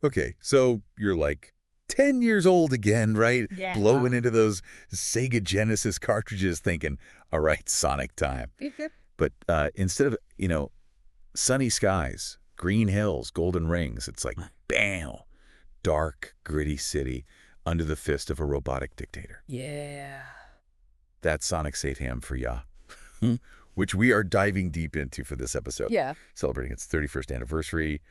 Okay, so you're like 10 years old again, right? Yeah. Blowing into those Sega Genesis cartridges thinking, all right, Sonic time. But instead of, sunny skies, green hills, golden rings, it's like, bam, dark, gritty city under the fist of a robotic dictator. Yeah. That's Sonic SatAM for ya, which we are diving deep into for this episode. Yeah. Celebrating its 31st anniversary.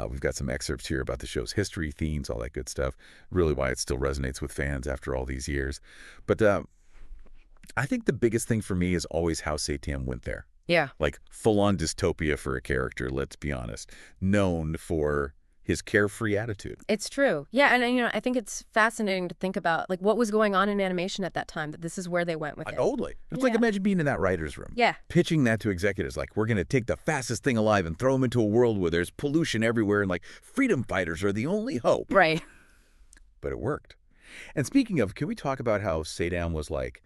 We've got some excerpts here about the show's history, themes, all that good stuff. Really why it still resonates with fans after all these years. But I think the biggest thing for me is always how SatAM went there. Yeah. Like full-on dystopia for a character, let's be honest. Known for his carefree attitude. It's true. Yeah, and I think it's fascinating to think about like what was going on in animation at that time, that this is where they went with it. Totally. It's like imagine being in that writer's room. Yeah. Pitching that to executives like, we're going to take the fastest thing alive and throw them into a world where there's pollution everywhere and like freedom fighters are the only hope. Right. But it worked. And speaking of, can we talk about how SatAM was like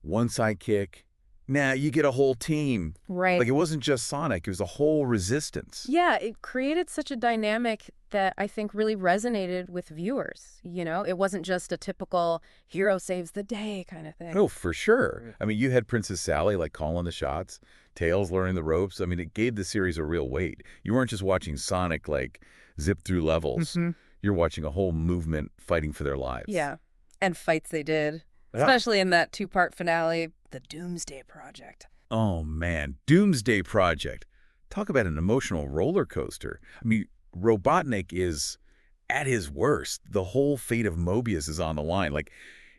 one sidekick? Nah, you get a whole team. Right. Like it wasn't just Sonic, it was a whole resistance. Yeah, it created such a dynamic that I think really resonated with viewers. It wasn't just a typical hero saves the day kind of thing. Oh, for sure. I mean, you had Princess Sally like calling the shots, Tails learning the ropes. I mean, it gave the series a real weight. You weren't just watching Sonic like zip through levels. You're watching a whole movement fighting for their lives. Yeah, and fights they did, Yeah. especially in that two-part finale, the Doomsday Project. Oh, man. Doomsday Project. Talk about an emotional roller coaster. I mean, Robotnik is at his worst. The whole fate of Mobius is on the line. Like,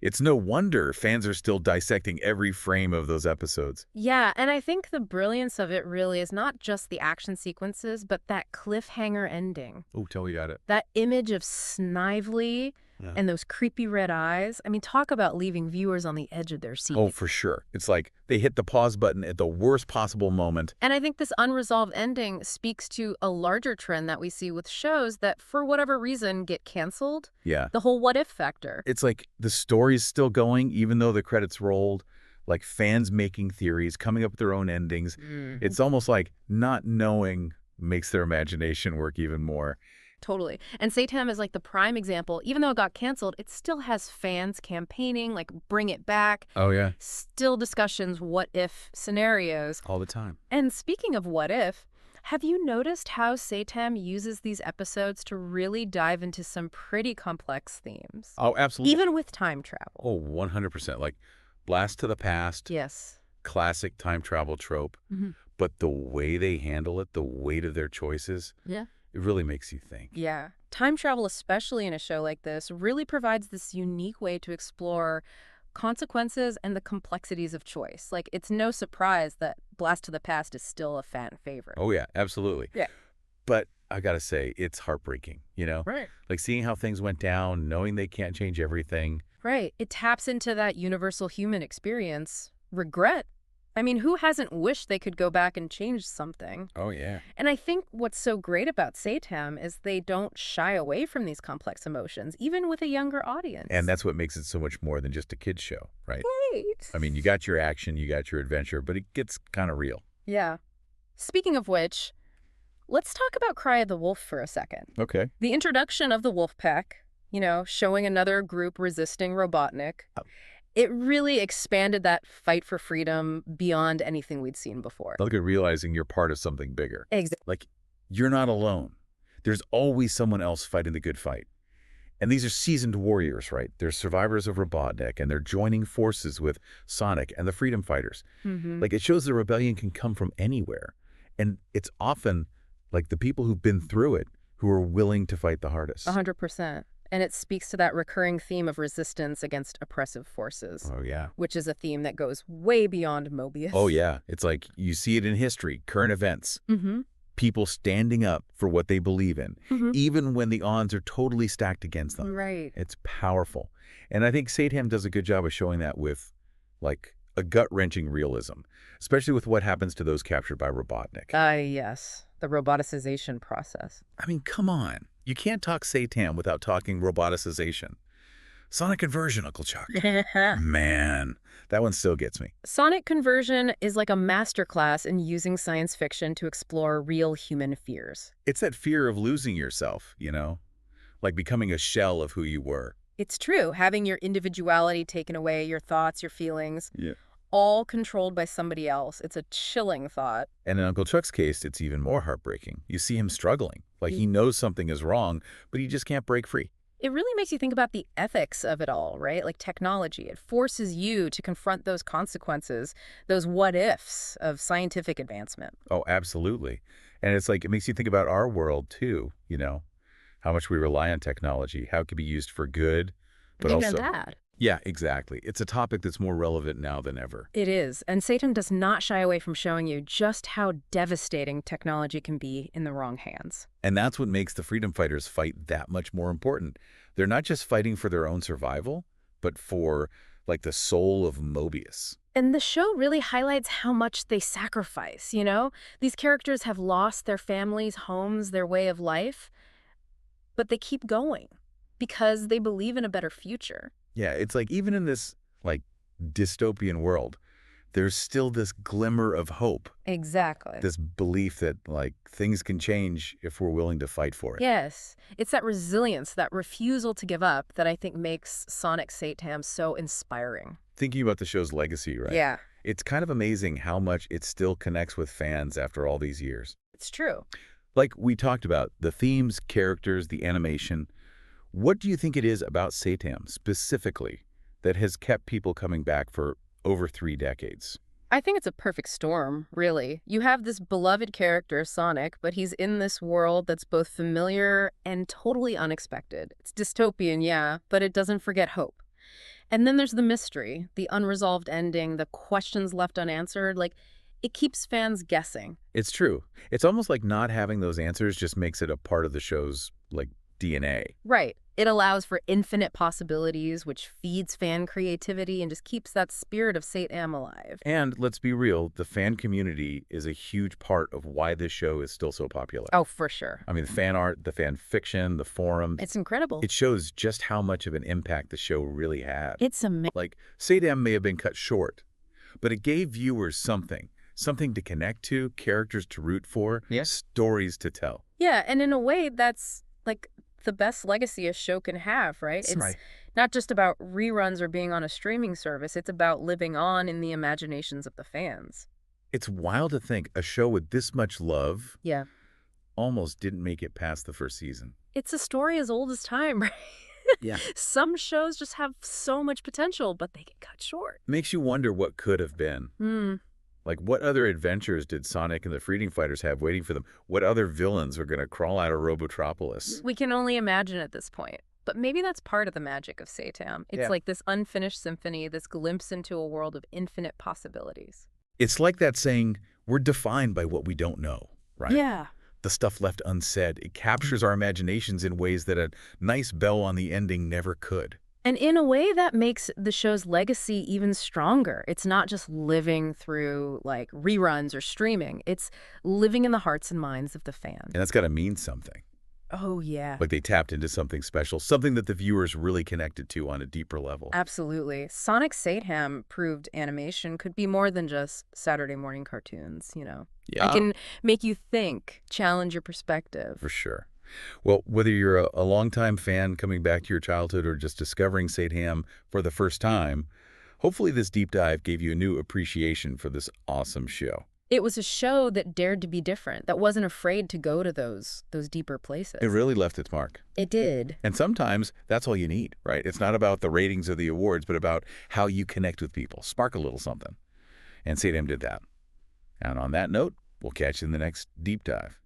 it's no wonder fans are still dissecting every frame of those episodes. Yeah, and I think the brilliance of it really is not just the action sequences, but that cliffhanger ending. Oh, tell me about it. That image of Snively and those creepy red eyes. I mean, talk about leaving viewers on the edge of their seat. Oh, for sure. It's like they hit the pause button at the worst possible moment. And I think this unresolved ending speaks to a larger trend that we see with shows that, for whatever reason, get canceled. Yeah. The whole what if factor. It's like the story's still going, even though the credits rolled. Like fans making theories, coming up with their own endings. It's almost like not knowing makes their imagination work even more. Totally. And SatAM is like the prime example. Even though it got canceled, it still has fans campaigning, like bring it back. Oh, yeah. Still discussions, what if scenarios. All the time. And speaking of what if, have you noticed how SatAM uses these episodes to really dive into some pretty complex themes? Oh, absolutely. Even with time travel. Oh, 100%. Like Blast to the Past, Yes. classic time travel trope. But the way they handle it, the weight of their choices, Yeah. it really makes you think. Yeah. Time travel, especially in a show like this, really provides this unique way to explore consequences and the complexities of choice. Like, it's no surprise that Blast to the Past is still a fan favorite. Oh, yeah, absolutely. Yeah. But I got to say, it's heartbreaking, Right. Like seeing how things went down, knowing they can't change everything. Right. It taps into that universal human experience, regret. I mean, who hasn't wished they could go back and change something? Oh, yeah. And I think what's so great about SatAM is they don't shy away from these complex emotions, even with a younger audience. And that's what makes it so much more than just a kid's show, right? Right. I mean, you got your action, you got your adventure, but it gets kind of real. Yeah. Speaking of which, let's talk about Cry of the Wolf for a second. Okay. The introduction of the wolf pack, showing another group resisting Robotnik, it really expanded that fight for freedom beyond anything we'd seen before. Look at realizing you're part of something bigger. Exactly. Like, you're not alone. There's always someone else fighting the good fight. And these are seasoned warriors, right? They're survivors of Robotnik, and they're joining forces with Sonic and the freedom fighters. Like, it shows the rebellion can come from anywhere. And it's often, like, the people who've been through it who are willing to fight the hardest. 100%. And it speaks to that recurring theme of resistance against oppressive forces. Oh, yeah. Which is a theme that goes way beyond Mobius. Oh, yeah. It's like you see it in history, current events. People standing up for what they believe in, even when the odds are totally stacked against them. Right. It's powerful. And I think SatAM does a good job of showing that with, like, a gut-wrenching realism, especially with what happens to those captured by Robotnik. Yes. The roboticization process. I mean, come on. You can't talk SatAM without talking roboticization. Sonic Conversion, Uncle Chuck. Man, that one still gets me. Sonic Conversion is like a masterclass in using science fiction to explore real human fears. It's that fear of losing yourself, like becoming a shell of who you were. It's true. Having your individuality taken away, your thoughts, your feelings, Yeah. all controlled by somebody else. It's a chilling thought. And in Uncle Chuck's case, it's even more heartbreaking. You see him struggling, like he knows something is wrong, but he just can't break free. It really makes you think about the ethics of it all, right? Like technology. It forces you to confront those consequences, those what ifs of scientific advancement. Oh, absolutely. And it's like, it makes you think about our world too, how much we rely on technology, how it can be used for good, but Even also, bad. yeah, exactly. It's a topic that's more relevant now than ever. It is. And SatAM does not shy away from showing you just how devastating technology can be in the wrong hands. And that's what makes the freedom fighters' fight that much more important. They're not just fighting for their own survival, but for, like, the soul of Mobius. And the show really highlights how much they sacrifice, you know? These characters have lost their families, homes, their way of life, but they keep going because they believe in a better future. Yeah, it's like even in this, like, dystopian world, there's still this glimmer of hope, Exactly. this belief that, like, things can change if we're willing to fight for it. Yes. It's that resilience, that refusal to give up that I think makes Sonic SatAM so inspiring. Thinking about the show's legacy, right? Yeah, It's kind of amazing how much it still connects with fans after all these years. it's true. Like we talked about, the themes, characters, the animation. What do you think it is about SatAM specifically that has kept people coming back for over 3 decades? I think it's a perfect storm, really. You have this beloved character, Sonic, but he's in this world that's both familiar and totally unexpected. It's dystopian, yeah, but it doesn't forget hope. And then there's the mystery, the unresolved ending, the questions left unanswered. Like, it keeps fans guessing. It's true. It's almost like not having those answers just makes it a part of the show's, like, DNA. Right. It allows for infinite possibilities, which feeds fan creativity and just keeps that spirit of SatAM alive. And let's be real, the fan community is a huge part of why this show is still so popular. Oh, for sure. I mean, the fan art, the fan fiction, the forums. It's incredible. It shows just how much of an impact the show really had. It's amazing. Like, SatAM may have been cut short, but it gave viewers something to connect to, characters to root for, stories to tell. Yeah, and in a way, that's like the best legacy a show can have, right? That's right. Not just about reruns or being on a streaming service. It's about living on in the imaginations of the fans. It's wild to think a show with this much love Yeah. almost didn't make it past the first season. It's a story as old as time, right? Yeah. Some shows just have so much potential, but they get cut short. Makes you wonder what could have been. Hmm. Like, what other adventures did Sonic and the Freedom Fighters have waiting for them? What other villains are going to crawl out of Robotropolis? We can only imagine at this point. But maybe that's part of the magic of SatAM. It's like this unfinished symphony, this glimpse into a world of infinite possibilities. It's like that saying, we're defined by what we don't know, right? Yeah. The stuff left unsaid. It captures our imaginations in ways that a nice bow on the ending never could. And in a way, that makes the show's legacy even stronger. It's not just living through, like, reruns or streaming. It's living in the hearts and minds of the fans. And that's got to mean something. Oh, yeah. Like they tapped into something special, something that the viewers really connected to on a deeper level. Absolutely. Sonic SatAM proved animation could be more than just Saturday morning cartoons, you know. Yeah. It can make you think, challenge your perspective. For sure. Well, whether you're a longtime fan coming back to your childhood or just discovering SatAM for the first time, hopefully this deep dive gave you a new appreciation for this awesome show. It was a show that dared to be different, that wasn't afraid to go to those deeper places. It really left its mark. It did. And sometimes that's all you need, right? It's not about the ratings or the awards, but about how you connect with people, spark a little something. And SatAM did that. And on that note, we'll catch you in the next deep dive.